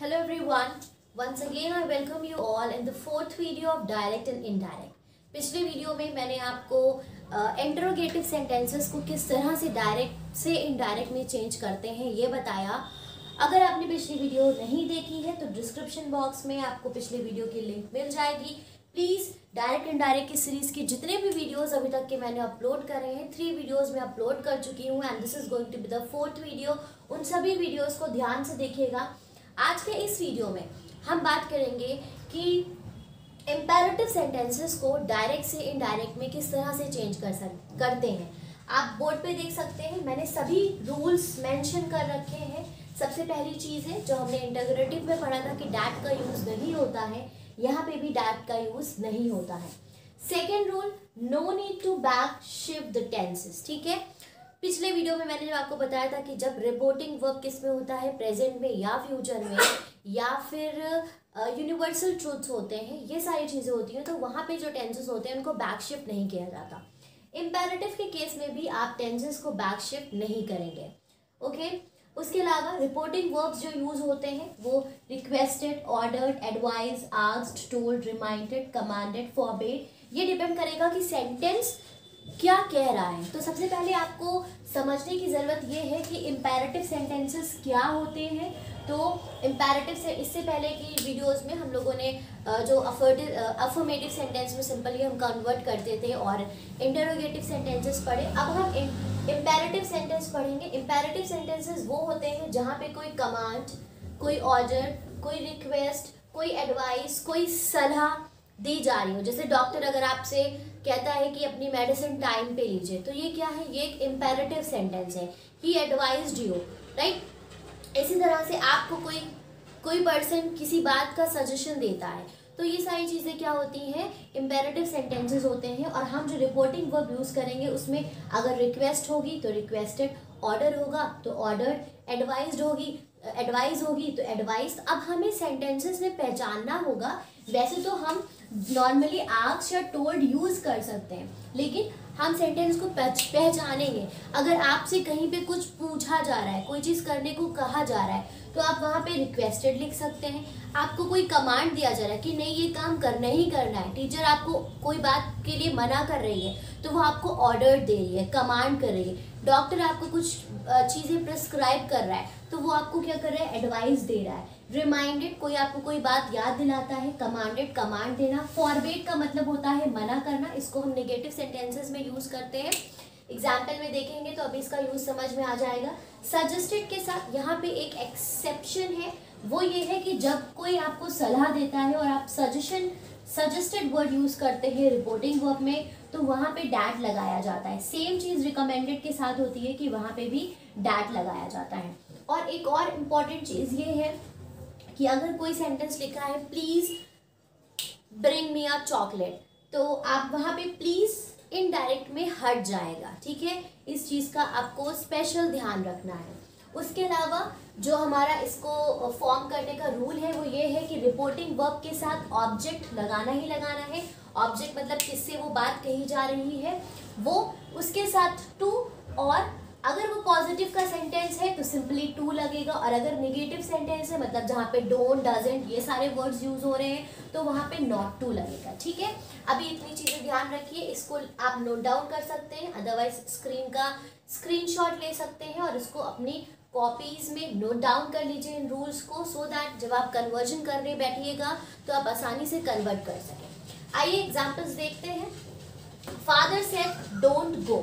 Hello everyone. Once again I welcome you all in the fourth video of direct and indirect. पिछले video में मैंने आपको interrogative sentences को किस तरह से डायरेक्ट से इनडायरेक्ट में चेंज करते हैं ये बताया। अगर आपने पिछली वीडियो नहीं देखी है तो डिस्क्रिप्शन बॉक्स में आपको पिछले वीडियो की लिंक मिल जाएगी। प्लीज़ डायरेक्ट इनडायरेक्ट की सीरीज़ के जितने भी वीडियोस अभी तक के मैंने अपलोड करे हैं 3 वीडियोस में अपलोड कर चुकी हूँ and this is going to be the 4th video. उन सभी वीडियोस को ध्यान से देखिएगा। आज के इस वीडियो में हम बात करेंगे कि इम्पेरेटिव सेंटेंसेस को डायरेक्ट से इनडायरेक्ट में किस तरह से चेंज करते हैं। आप बोर्ड पे देख सकते हैं मैंने सभी रूल्स मेंशन कर रखे हैं। सबसे पहली चीज़ है जो हमने इंटरोगेटिव में पढ़ा था कि डैट का यूज़ नहीं होता है, यहाँ पे भी डैट का यूज़ नहीं होता है। Second rule, no need to back shift the tenses. ठीक है, पिछले वीडियो में मैंने जो आपको बताया था कि जब रिपोर्टिंग वर्ब किस में होता है, प्रेजेंट में या फ्यूचर में या फिर यूनिवर्सल ट्रूथ्स होते हैं, ये सारी चीज़ें होती हैं, तो वहाँ पे जो टेंसेस होते हैं उनको बैक शिफ्ट नहीं किया जाता। इम्पेरेटिव के केस में भी आप टेंसेस को बैक शिफ्ट नहीं करेंगे। ओके, उसके अलावा रिपोर्टिंग वर्ब्स जो यूज होते हैं वो requested, ordered, advise, asked, told, reminded, commanded, forbade, ये डिपेंड करेगा कि सेंटेंस क्या कह रहा है। तो सबसे पहले आपको समझने की ज़रूरत ये है कि इम्पेरेटिव सेंटेंसेस क्या होते हैं। तो इम्पेरेटिव से इससे पहले की वीडियोस में हम लोगों ने जो अफर्मेटिव सेंटेंस में सिंपली हम कन्वर्ट करते थे और इंटरोगेटिव सेंटेंसेस पढ़े। अब हम इम्पेरेटिव सेंटेंस पढ़ेंगे। इम्पेरेटिव सेंटेंसेस वो होते हैं जहाँ पे कोई कमांड, कोई ऑर्डर, कोई रिक्वेस्ट, कोई एडवाइस, कोई सलाह दी जा रही हो। जैसे डॉक्टर अगर आपसे कहता है कि अपनी मेडिसिन टाइम पे लीजिए, तो ये क्या है, ये एक इम्पेरेटिव सेंटेंस है। ही एडवाइज्ड यू, राइट। इसी तरह से आपको कोई पर्सन किसी बात का सजेशन देता है, तो ये सारी चीज़ें क्या होती हैं, इम्पेरेटिव सेंटेंसेस होते हैं। और हम जो रिपोर्टिंग वर्ब यूज़ करेंगे उसमें अगर रिक्वेस्ट होगी तो रिक्वेस्टेड, ऑर्डर होगा तो ऑर्डर्ड, एडवाइज होगी तो एडवाइस। अब हमें सेंटेंसेस में पहचानना होगा। वैसे तो हम नॉर्मली आस्क्ड या टोल्ड यूज़ कर सकते हैं, लेकिन हम सेंटेंस को पहचानेंगे। अगर आपसे कहीं पे कुछ पूछा जा रहा है, कोई चीज़ करने को कहा जा रहा है, तो आप वहाँ पे रिक्वेस्टेड लिख सकते हैं। आपको कोई कमांड दिया जा रहा है कि नहीं ये काम करना ही करना है, टीचर आपको कोई बात के लिए मना कर रही है तो वो आपको ऑर्डर दे रही है, कमांड कर रही है। डॉक्टर आपको कुछ चीज़ें प्रिस्क्राइब कर रहा है तो वो आपको क्या कर रहा है, एडवाइस दे रहा है। रिमाइंडेड, कोई आपको कोई बात याद दिलाता है। कमांडेड, कमांड देना। फॉरबेड का मतलब होता है मना करना। इसको हम नेगेटिव सेंटेंसेस में यूज़ करते हैं। एग्जाम्पल में देखेंगे तो अभी इसका यूज़ समझ में आ जाएगा। सजेस्टेड के साथ यहाँ पे एक एक्सेप्शन है, वो ये है कि जब कोई आपको सलाह देता है और आप सजेस्टेड वर्ड यूज़ करते हैं रिपोर्टिंग वर्ब में, तो वहाँ पे डैट लगाया जाता है। सेम चीज़ रिकमेंडेड के साथ होती है कि वहाँ पे भी डैट लगाया जाता है। और एक और इम्पॉर्टेंट चीज़ ये है कि अगर कोई सेंटेंस लिखा है please bring me a chocolate, तो आप वहाँ पे प्लीज़ इनडायरेक्ट में हट जाएगा। ठीक है, इस चीज़ का आपको स्पेशल ध्यान रखना है। उसके अलावा जो हमारा इसको फॉर्म करने का रूल है वो ये है कि रिपोर्टिंग वर्ब के साथ ऑब्जेक्ट लगाना ही लगाना है। ऑब्जेक्ट मतलब किससे वो बात कही जा रही है, वो उसके साथ टू, और अगर वो पॉजिटिव का सेंटेंस है तो सिंपली टू लगेगा, और अगर नेगेटिव सेंटेंस है मतलब जहाँ पे डोंट, डजंट, ये सारे वर्ड्स यूज हो रहे हैं, तो वहाँ पे नॉट टू लगेगा। ठीक है, अभी इतनी चीज़ें ध्यान रखिए। इसको आप नोट डाउन कर सकते हैं, अदरवाइज स्क्रीन का स्क्रीनशॉट ले सकते हैं और इसको अपनी कॉपीज में नोट डाउन कर लीजिए इन रूल्स को, सो दैट जब आप कन्वर्जन करने बैठिएगा तो आप आसानी से कन्वर्ट कर सकें। आइए एग्जाम्पल्स देखते हैं। फादर सेड डोंट गो,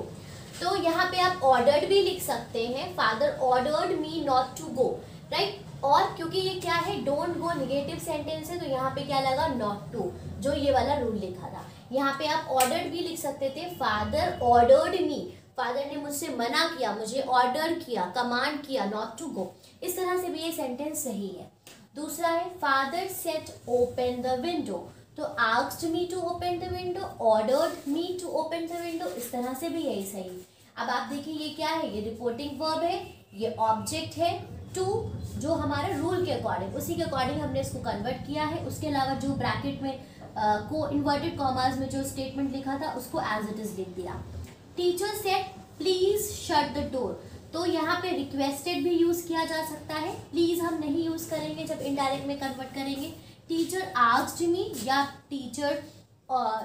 तो यहाँ पे आप ऑर्डर्ड भी लिख सकते हैं। Father ordered me not to go, right. और क्योंकि ये क्या है, डोंट गो नेगेटिव सेंटेंस है, तो यहाँ पे क्या लगा, नॉट टू, जो ये वाला रूल लिखा था। यहाँ पे आप ऑर्डर्ड भी लिख सकते थे। फादर ऑर्डर्ड मी, फादर ने मुझसे मना किया, मुझे ऑर्डर किया, कमांड किया नॉट टू गो। इस तरह से भी ये सेंटेंस सही है। दूसरा है father said open the window, तो asked me to open the window, ordered me to open the window, इस तरह से भी यही सही। अब आप देखिए ये क्या है, ये रिपोर्टिंग वर्ब है, ये ऑब्जेक्ट है टू, जो हमारे रूल के अकॉर्डिंग, उसी के अकॉर्डिंग हमने इसको कन्वर्ट किया है। उसके अलावा जो ब्रैकेट में को इन्वर्टेड कॉमास में जो स्टेटमेंट लिखा था उसको एज इट इज लिख दिया। Teacher said please shut the door, तो यहाँ पे रिक्वेस्टेड भी यूज़ किया जा सकता है, प्लीज़ हम नहीं यूज़ करेंगे जब इनडायरेक्ट में कन्वर्ट करेंगे। टीचर आस्क्ड मी या टीचर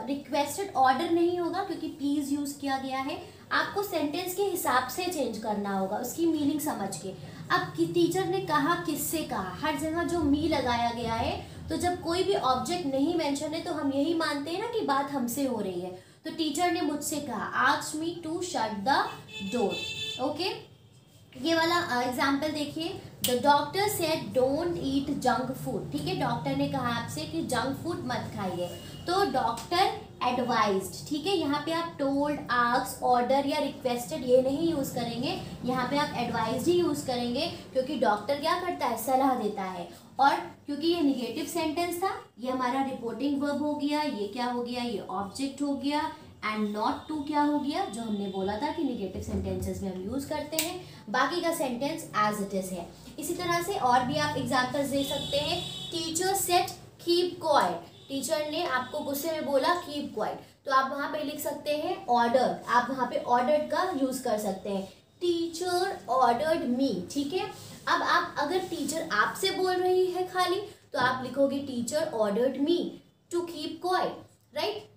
रिक्वेस्टेड ऑर्डर नहीं होगा क्योंकि प्लीज़ यूज़ किया गया है। आपको सेंटेंस के हिसाब से चेंज करना होगा, उसकी मीनिंग समझ के। अब टीचर ने कहा, किससे कहा, हर जगह जो मी लगाया गया है, तो जब कोई भी ऑब्जेक्ट नहीं मेंशन है तो हम यही मानते हैं ना कि बात हमसे हो रही है। तो टीचर ने मुझसे कहा, asked me to shut the door. Okay, ये वाला एग्जाम्पल देखिए, the doctor said don't eat junk food. ठीक है, डॉक्टर ने कहा आपसे कि जंक फूड मत खाइए, तो डॉक्टर एडवाइज्ड। ठीक है, यहाँ पे आप टोल्ड, आस्क्ड, ऑर्डर या रिक्वेस्टेड ये नहीं यूज़ करेंगे, यहाँ पे आप एडवाइज्ड ही यूज़ करेंगे, क्योंकि डॉक्टर क्या करता है, सलाह देता है। और क्योंकि ये निगेटिव सेंटेंस था, ये हमारा रिपोर्टिंग वर्ब हो गया, ये क्या हो गया, ये ऑब्जेक्ट हो गया, एंड नॉट टू क्या हो गया, जो हमने बोला था कि निगेटिव सेंटेंसेस में हम यूज़ करते हैं। बाकी का सेंटेंस एज इट इज़ है। इसी तरह से और भी आप एग्जाम्पल्स दे सकते हैं। Teacher said keep quiet, teacher ने आपको गुस्से में बोला कीप क्वाइट, तो आप वहाँ पे लिख सकते हैं ऑर्डर, आप वहाँ पे ऑर्डर्ड का यूज़ कर सकते हैं, टीचर ऑर्डर्ड मी। ठीक है, अब आप अगर टीचर आपसे बोल रही है खाली, तो आप लिखोगे teacher ordered me to keep quiet, right.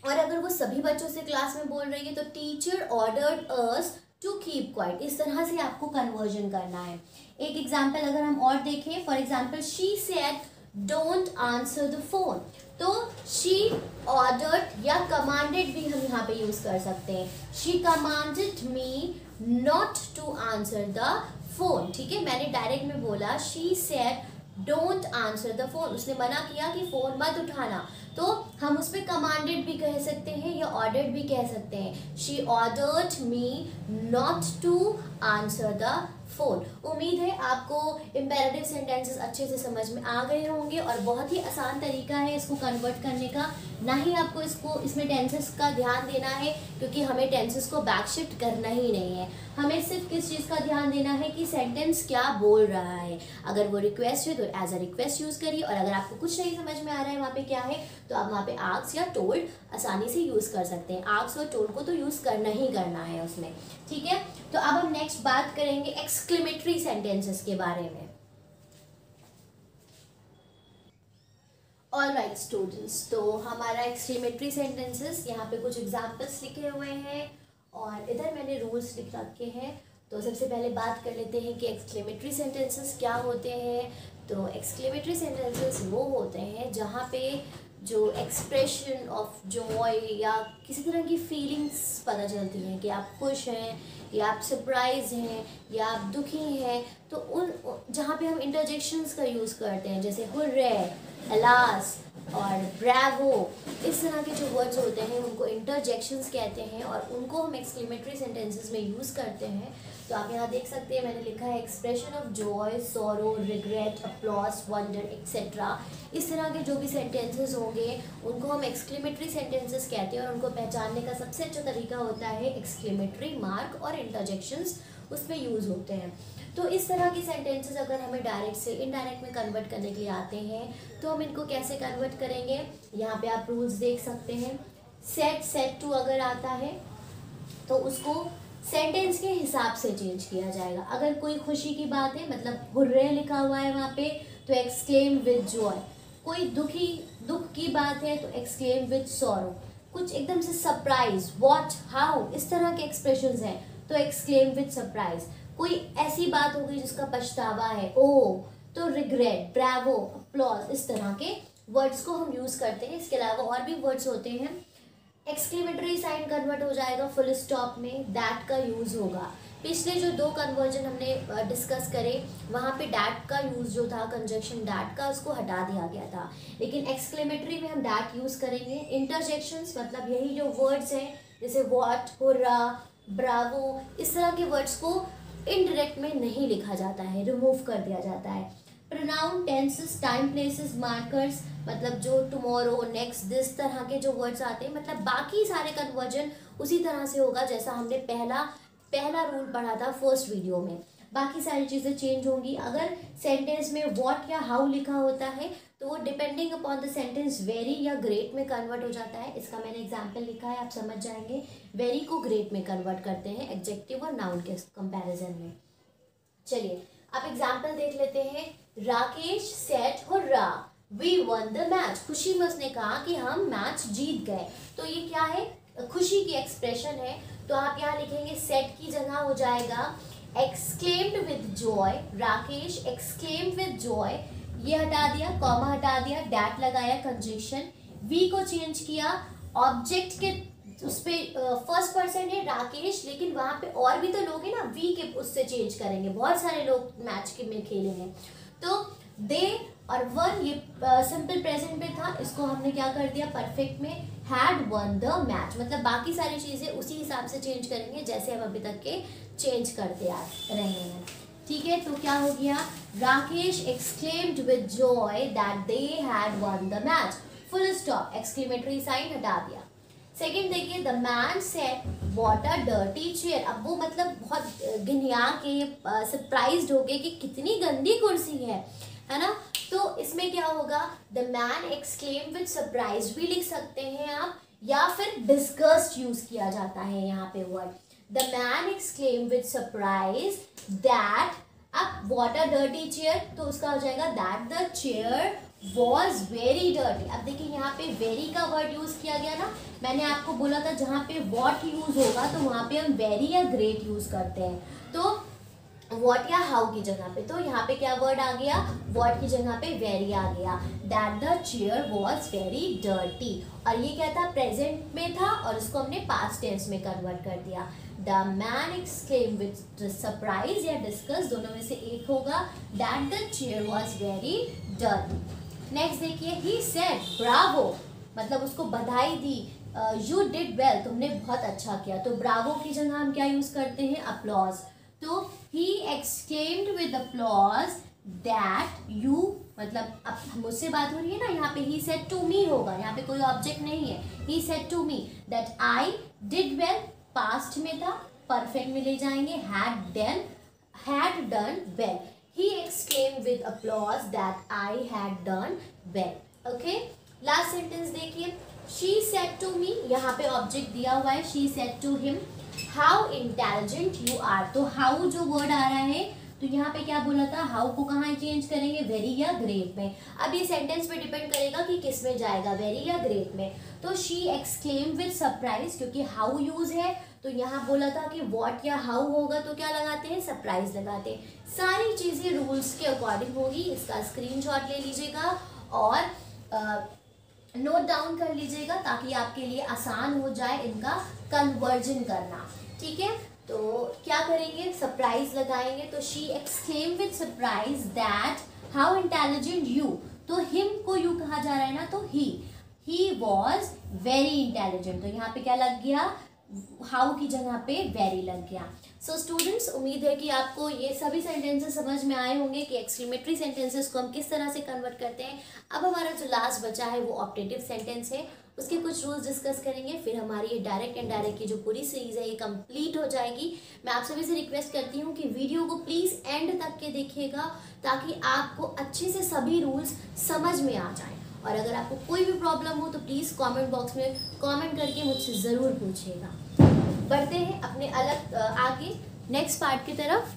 और अगर वो सभी बच्चों से क्लास में बोल रही है तो teacher ordered us to keep quiet. इस तरह से आपको कन्वर्जन करना है। एक एग्जाम्पल अगर हम और देखें, for example she said don't answer the phone, तो शी ऑर्डर्ड या कमांडेड भी हम यहाँ पे यूज कर सकते हैं। She commanded me not to answer the phone. ठीक है, मैंने डायरेक्ट में बोला she said don't answer the phone, उसने मना किया कि फोन मत उठाना, तो हम उस पर कमांडेड भी कह सकते हैं या ऑर्डर्ड भी कह सकते हैं। She ordered me not to answer the phone. उम्मीद है आपको इम्पेरेटिव सेंटेंसेस अच्छे से समझ में आ गए होंगे और बहुत ही आसान तरीका है इसको कन्वर्ट करने का। ना ही आपको इसमें टेंसेस का ध्यान देना है, क्योंकि हमें टेंसेस को बैक शिफ्ट करना ही नहीं है। हमें सिर्फ किस चीज़ का ध्यान देना है कि सेंटेंस क्या बोल रहा है। अगर वो रिक्वेस्ट है तो एज अ रिक्वेस्ट यूज़ करिए, और अगर आपको कुछ नहीं समझ में आ रहा है वहाँ पे क्या है, तो आप वहाँ पे आस्क या टोल्ड आसानी से यूज़ कर सकते हैं। आस्क और टोल्ड को तो यूज़ करना ही करना है उसमें। ठीक है, तो अब हम नेक्स्ट बात करेंगे एक्सक्लेमेटरी सेंटेंसेस के बारे में। ऑल राइट स्टूडेंट्स, तो हमारा एक्सक्लेमेटरी सेंटेंसेस यहाँ पे कुछ एग्जाम्पल्स लिखे हुए हैं और इधर मैंने रूल्स लिख रखे हैं। तो सबसे पहले बात कर लेते हैं कि एक्सक्लेमेटरी सेंटेंसेस क्या होते हैं। तो एक्सक्लेमेटरी सेंटेंसेस वो होते हैं जहाँ पे जो एक्सप्रेशन ऑफ जॉय या किसी तरह की फीलिंग्स पता चलती हैं कि आप खुश हैं या आप सरप्राइज हैं या आप दुखी हैं, तो उन जहाँ पे हम इंटरजेक्शंस का यूज़ करते हैं, जैसे हुर्रे, अलास और ब्रावो, इस तरह के जो वर्ड्स होते हैं उनको इंटरजेक्शंस कहते हैं और उनको हम एक्सक्लेमेटरी सेंटेंसेस में यूज़ करते हैं। तो आप यहाँ देख सकते हैं, मैंने लिखा है expression of Joy, sorrow, regret, applause, wonder etcetera. इस तरह के जो भी सेंटेंसेस होंगे उनको हम एक्सक्लेमेटरी सेंटेंसेस कहते हैं और उनको पहचानने का सबसे अच्छा तरीका होता है एक्सक्लेमेटरी मार्क और इंटरजेक्शंस उसमें यूज़ होते हैं। तो इस तरह की सेंटेंसेस अगर हमें डायरेक्ट से इनडायरेक्ट में कन्वर्ट करने के लिए आते हैं तो हम इनको कैसे कन्वर्ट करेंगे, यहाँ पे आप रूल्स देख सकते हैं। सेट टू अगर आता है तो उसको सेंटेंस के हिसाब से चेंज किया जाएगा। अगर कोई खुशी की बात है, मतलब हुर्रे लिखा हुआ है वहाँ पे, तो एक्सक्लेम विद जॉय। कोई दुख की बात है तो एक्सक्लेम विद सॉरो। कुछ एकदम से सरप्राइज, व्हाट, हाउ, इस तरह के एक्सप्रेशंस हैं तो एक्सक्लेम विद सरप्राइज। कोई ऐसी बात हो गई जिसका पछतावा है, ओह, तो रिग्रेट, ब्रावो, अपलॉज, इस तरह के वर्ड्स को हम यूज़ करते हैं। इसके अलावा और भी वर्ड्स होते हैं। एक्सक्लेमेटरी साइन कन्वर्ट हो जाएगा फुल स्टॉप में, दैट का यूज़ होगा। पिछले जो दो कन्वर्जन हमने डिस्कस करे वहाँ पे डैट का यूज़ जो था, कंजक्शन डैट का, उसको हटा दिया गया था, लेकिन एक्सक्लेमेटरी में हम डैट यूज़ करेंगे। इंटरजेक्शंस मतलब यही जो वर्ड्स हैं जैसे व्हाट, हुर्रा, ब्रावो, इस तरह के वर्ड्स को इनडायरेक्ट में नहीं लिखा जाता है, रिमूव कर दिया जाता है। Pronoun, tenses, time, places, markers, मतलब जो टुमारो, नेक्स्ट, दिस तरह के जो वर्ड्स आते हैं, मतलब बाकी सारे कन्वर्जन उसी तरह से होगा जैसा हमने पहला रूल पढ़ा था फर्स्ट वीडियो में। बाकी सारी चीज़ें चेंज होंगी। अगर सेंटेंस में व्हाट या हाउ लिखा होता है तो वो depending upon the sentence very या ग्रेट में कन्वर्ट हो जाता है। इसका मैंने एग्जाम्पल लिखा है, आप समझ जाएंगे। वेरी को ग्रेट में कन्वर्ट करते हैं एडजेक्टिव और नाउन के कंपैरिजन में। चलिए आप एग्जाम्पल देख लेते हैं। Rakesh said hurrah we won the match. खुशी में उसने कहा कि हम मैच जीत गए। तो ये क्या है, खुशी की एक्सप्रेशन है। तो आप यहाँ लिखेंगे सेड की जगह हो जाएगा exclaimed with Joy. Rakesh exclaimed with Joy, ये हटा दिया, कॉमा हटा दिया, डैट लगाया, कंजंक्शन। वी को चेंज किया, ऑब्जेक्ट के उस पे फर्स्ट पर्सन है राकेश, लेकिन वहां पे और भी तो लोग हैं ना, वी के उससे चेंज करेंगे, बहुत सारे लोग मैच के में खेले हैं। तो दे और वन ये सिंपल प्रेजेंट में था, इसको हमने क्या कर दिया परफेक्ट में, हैड वन द मैच। मतलब बाकी सारी चीजें उसी हिसाब से चेंज करेंगे जैसे हम अभी तक के चेंज करते आ रहे हैं। ठीक है, तो क्या हो गया, Rakesh exclaimed with joy that they had won the match, full stop, exclamatory sign हटा दिया। सेकेंड देखिए, the man said what a dirty chair. अब वो मतलब बहुत घिनिया के सरप्राइज्ड हो गए कि कितनी गंदी कुर्सी है ना। तो इसमें क्या होगा, the man exclaim with surprise भी लिख सकते हैं आप, या फिर डिस्गस्ड यूज किया जाता है यहाँ पे word. The man exclaim with surprise that, अब व्हाट अ डर्टी चेयर, तो उसका हो जाएगा that the chair was very dirty. अब देखिए यहाँ पे वेरी का वर्ड यूज किया गया ना, मैंने आपको बोला था जहाँ पे वॉट यूज होगा तो वहाँ पे हम वेरी या ग्रेट यूज करते हैं, तो वॉट या हाउ की जगह पे। तो यहाँ पे क्या वर्ड आ गया, वॉट की जगह पे वेरी आ गया, that the chair was very dirty. और ये क्या था, प्रेजेंट में था और इसको हमने पास्ट टेंस में कन्वर्ट कर दिया। The man exclaim with surprise या डिस्कस, दोनों में से एक होगा, that the chair was very dirty. Next देखिए, ही सेड ब्रावो, मतलब उसको बधाई दी, यू डिड वेल, तुमने बहुत अच्छा किया। तो ब्रावो की जगह हम क्या यूज करते हैं, अपलॉज। तो he exclaimed with applause that you, मतलब अब मुझसे बात हो रही है ना, यहाँ पे ही सेड टू मी होगा, यहाँ पे कोई ऑब्जेक्ट नहीं है। He said to me that I did well, past में था, परफेक्ट में ले जाएंगे, had done well. He exclaimed with applause that I had done well. Okay, last sentence देखिए, she said to me, यहाँ पे ऑब्जेक्ट दिया हुआ है, she said to him how intelligent you are। तो how जो वर्ड आ रहा है, तो यहाँ पे क्या बोला था, हाउ को कहाँ चेंज करेंगे, वेरी या ग्रेट में। अब ये सेंटेंस पे डिपेंड करेगा कि किस में जाएगा, वेरी या ग्रेट में। तो शी एक्सक्लेम विद सरप्राइज, क्योंकि हाउ यूज है तो यहाँ बोला था कि व्हाट या हाउ होगा तो क्या लगाते हैं, सरप्राइज लगाते हैं। सारी चीजें रूल्स के अकॉर्डिंग होगी। इसका स्क्रीनशॉट ले लीजिएगा और नोट डाउन कर लीजिएगा ताकि आपके लिए आसान हो जाए इनका कन्वर्जन करना। ठीक है, तो क्या करेंगे, सरप्राइज लगाएंगे। तो she exclaim with surprise that how intelligent you, तो हिम को यू कहा जा रहा है ना, तो ही वॉज वेरी इंटेलिजेंट। तो यहाँ पे क्या लग गया, हाउ की जगह पे वेरी लग गया। सो स्टूडेंट्स, उम्मीद है कि आपको ये सभी सेंटेंसेस समझ में आए होंगे कि एक्सक्लेमेटरी सेंटेंसेस को हम किस तरह से कन्वर्ट करते हैं। अब हमारा जो लास्ट बचा है वो ऑप्टेटिव सेंटेंस है, उसके कुछ रूल्स डिस्कस करेंगे, फिर हमारी ये डायरेक्ट एंड डायरेक्ट की जो पूरी सीरीज है ये कंप्लीट हो जाएगी। मैं आप सभी से रिक्वेस्ट करती हूँ कि वीडियो को प्लीज़ एंड तक के देखिएगा ताकि आपको अच्छे से सभी रूल्स समझ में आ जाए। और अगर आपको कोई भी प्रॉब्लम हो तो प्लीज़ कमेंट बॉक्स में कमेंट करके मुझसे ज़रूर पूछिएगा। बढ़ते हैं अपने अलग आगे नेक्स्ट पार्ट की तरफ।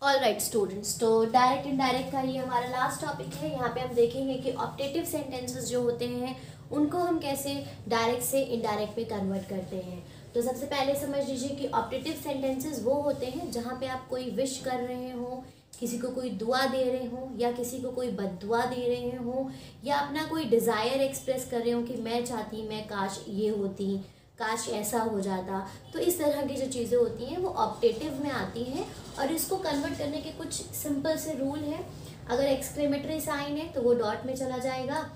ऑल राइट स्टूडेंट्स, तो डायरेक्ट इनडायरेक्ट का ये हमारा लास्ट टॉपिक है। यहाँ पे हम देखेंगे कि ऑप्टेटिव सेंटेंसेस जो होते हैं उनको हम कैसे डायरेक्ट से इनडायरेक्ट में कन्वर्ट करते हैं। तो सबसे पहले समझ लीजिए कि ऑप्टेटिव सेंटेंसेस वो होते हैं जहाँ पे आप कोई विश कर रहे हो, किसी को कोई दुआ दे रहे हो, या किसी को कोई बद्दुआ दे रहे हो, या अपना कोई डिज़ायर एक्सप्रेस कर रहे हो कि मैं चाहती, मैं काश ये होती, काश ऐसा हो जाता। तो इस तरह की जो चीज़ें होती हैं वो ऑप्टेटिव में आती हैं और इसको कन्वर्ट करने के कुछ सिंपल से रूल हैं। अगर एक्सक्लेमेटरी साइन है तो वो डॉट में चला जाएगा।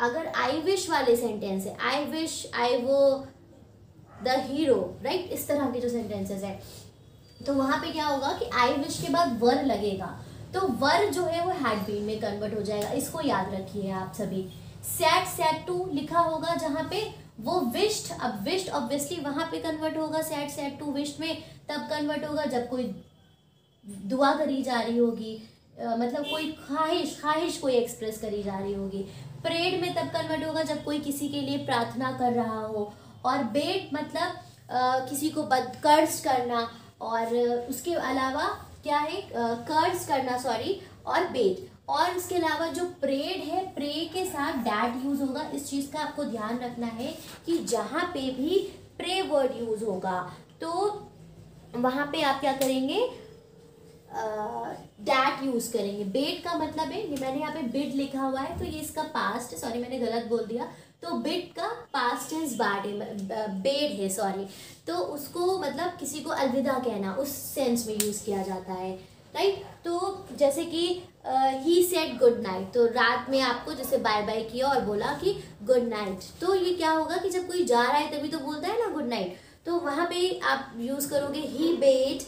अगर आई विश वाले सेंटेंस है, आई विश आई वो द हीरो, राइट, इस तरह के जो सेंटेंसेस हैं तो वहाँ पे क्या होगा कि आई विश के बाद वर लगेगा, तो वर जो है वो हैड बीन में कन्वर्ट हो जाएगा। इसको याद रखिए आप सभी। सैड सैड टू लिखा होगा जहाँ पे वो विश्ड, अब विश्ड ऑब्वियसली वहाँ पे कन्वर्ट होगा, सैड सैड टू विश्ड में तब कन्वर्ट होगा जब कोई दुआ करी जा रही होगी, मतलब कोई ख्वाहिश कोई एक्सप्रेस करी जा रही होगी। प्रेड में तब कन्वर्ट होगा जब कोई किसी के लिए प्रार्थना कर रहा हो। और बेट मतलब किसी को कर्ज करना, और उसके अलावा क्या है, कर्ज करना सॉरी, और बेट। और इसके अलावा जो प्रेड है, प्रे के साथ डैट यूज होगा। इस चीज़ का आपको ध्यान रखना है कि जहाँ पे भी प्रे वर्ड यूज होगा तो वहाँ पे आप क्या करेंगे, डैट यूज करेंगे। बेट का मतलब है, मैंने यहाँ पे बिड लिखा हुआ है तो ये इसका पास्ट है, सॉरी मैंने गलत बोल दिया। तो बिड का पास्ट टेंस बेड है सॉरी, तो उसको मतलब किसी को अलविदा कहना, उस सेंस में यूज किया जाता है, राइट। तो जैसे कि ही सेड गुड नाइट, तो रात में आपको जैसे बाय बाय किया और बोला कि गुड नाइट, तो ये क्या होगा कि जब कोई जा रहा है तभी तो बोलता है ना गुड नाइट, तो वहाँ पे आप यूज करोगे he bade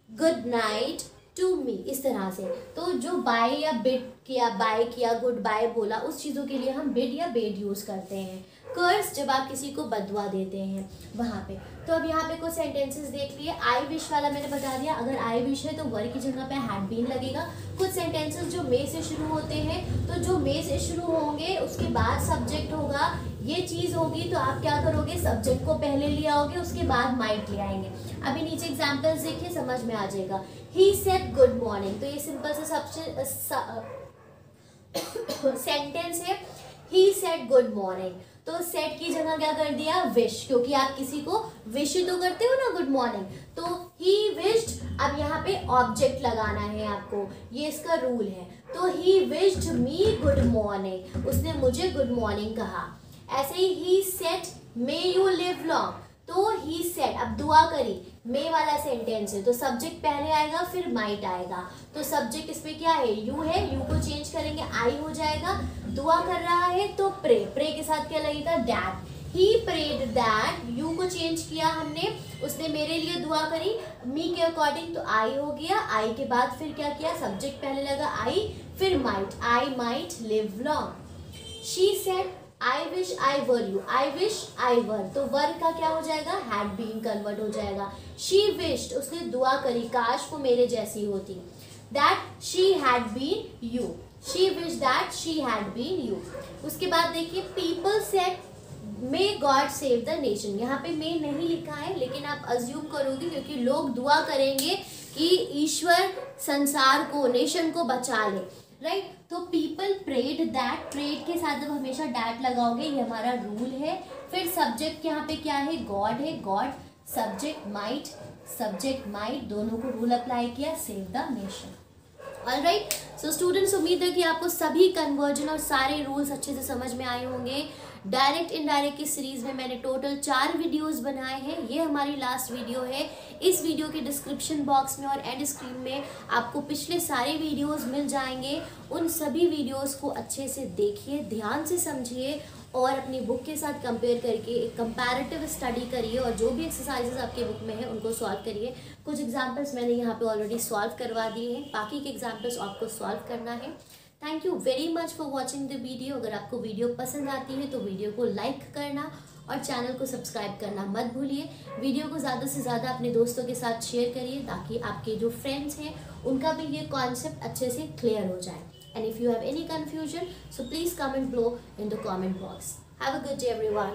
good night to me, इस तरह से। तो जो बाय या बिड किया, बाय किया, गुड बाय बोला, उस चीज़ों के लिए हम बिड या बेड यूज़ करते हैं। कर्स जब आप किसी को बदवा देते हैं वहाँ पे। तो अब यहाँ पे कुछ सेंटेंसेस देख लिए। आई विश वाला मैंने बता दिया, अगर आई विश है तो वर की जगह पे हैड बीन लगेगा। कुछ सेंटेंसेस जो मे से शुरू होते हैं, तो जो मे से शुरू होंगे उसके बाद सब्जेक्ट होगा, ये चीज़ होगी, तो आप क्या करोगे, सब्जेक्ट को पहले ले आओगे, उसके बाद माइट ले आएंगे। अभी नीचे एग्जाम्पल्स देखिए, समझ में आ जाएगा। ही सेड गुड मॉर्निंग, तो ये सिंपल सा सेंटेंस है, ही सेड गुड मॉर्निंग। तो सेड की जगह क्या कर दिया, विश, क्योंकि आप किसी को विश तो करते हो ना गुड मॉर्निंग, तो ही विश्ड। अब यहाँ पे ऑब्जेक्ट लगाना है आपको, ये इसका रूल है। तो he wished me good morning, उसने मुझे गुड मॉर्निंग कहा। ऐसे he said may you live long, तो ही सेड, अब दुआ करी, मे वाला सेंटेंस है तो सब्जेक्ट पहले आएगा फिर माइट आएगा। तो सब्जेक्ट इसमें क्या है, यू है, यू को चेंज करेंगे आई हो जाएगा। दुआ कर रहा है तो प्रे, प्रे के साथ क्या लगेगा, that. He prayed that, you को चेंज किया हमने, उसने मेरे लिए दुआ करी, मी के अकॉर्डिंग तो आई हो गया। आई के बाद फिर क्या किया, सब्जेक्ट पहले लगा आई, फिर might, I might live long. She said I wish I were you, I wish I were, तो वर का क्या हो जाएगा, हैड बीन कन्वर्ट हो जाएगा। शी विश्ड, उसने दुआ करी, काश वो मेरे जैसी होती। That she had been you, she wish that she had been you. उसके बाद देखिए, people said may God save the nation, यहाँ पे मे नहीं लिखा है लेकिन आप अज्यूम करोगे क्योंकि लोग दुआ करेंगे कि ईश्वर संसार को, नेशन को बचा ले, राइट। तो पीपल प्रेड दैट, प्रेड के साथ जब हमेशा डैट लगाओगे, ये हमारा रूल है। फिर सब्जेक्ट यहाँ पे क्या है, गॉड है, गॉड, सब्जेक्ट माइट, दोनों को रूल अप्लाई किया, save the nation. Alright, so students, उम्मीद है कि आपको सभी कन्वर्जन और सारे रूल्स अच्छे से समझ में आए होंगे। डायरेक्ट इनडायरेक्ट की सीरीज में मैंने टोटल 4 वीडियोस बनाए हैं, ये हमारी लास्ट वीडियो है। इस वीडियो के डिस्क्रिप्शन बॉक्स में और एंड स्क्रीन में आपको पिछले सारे वीडियोस मिल जाएंगे। उन सभी वीडियोस को अच्छे से देखिए, ध्यान से समझिए और अपनी बुक के साथ कंपेयर करके एक कंपैरेटिव स्टडी करिए और जो भी एक्सरसाइजेस आपके बुक में है उनको सॉल्व करिए। कुछ एग्जाम्पल्स मैंने यहाँ पे ऑलरेडी सॉल्व करवा दिए हैं, बाकी के एग्जाम्पल्स आपको सॉल्व करना है। Thank you very much for watching the video. अगर आपको वीडियो पसंद आती है तो वीडियो को लाइक करना और चैनल को सब्सक्राइब करना मत भूलिए। वीडियो को ज़्यादा से ज़्यादा अपने दोस्तों के साथ शेयर करिए ताकि आपके जो फ्रेंड्स हैं उनका भी ये कॉन्सेप्ट अच्छे से क्लियर हो जाए। And if you have any confusion, so please comment below in the comment box. Have a good day everyone.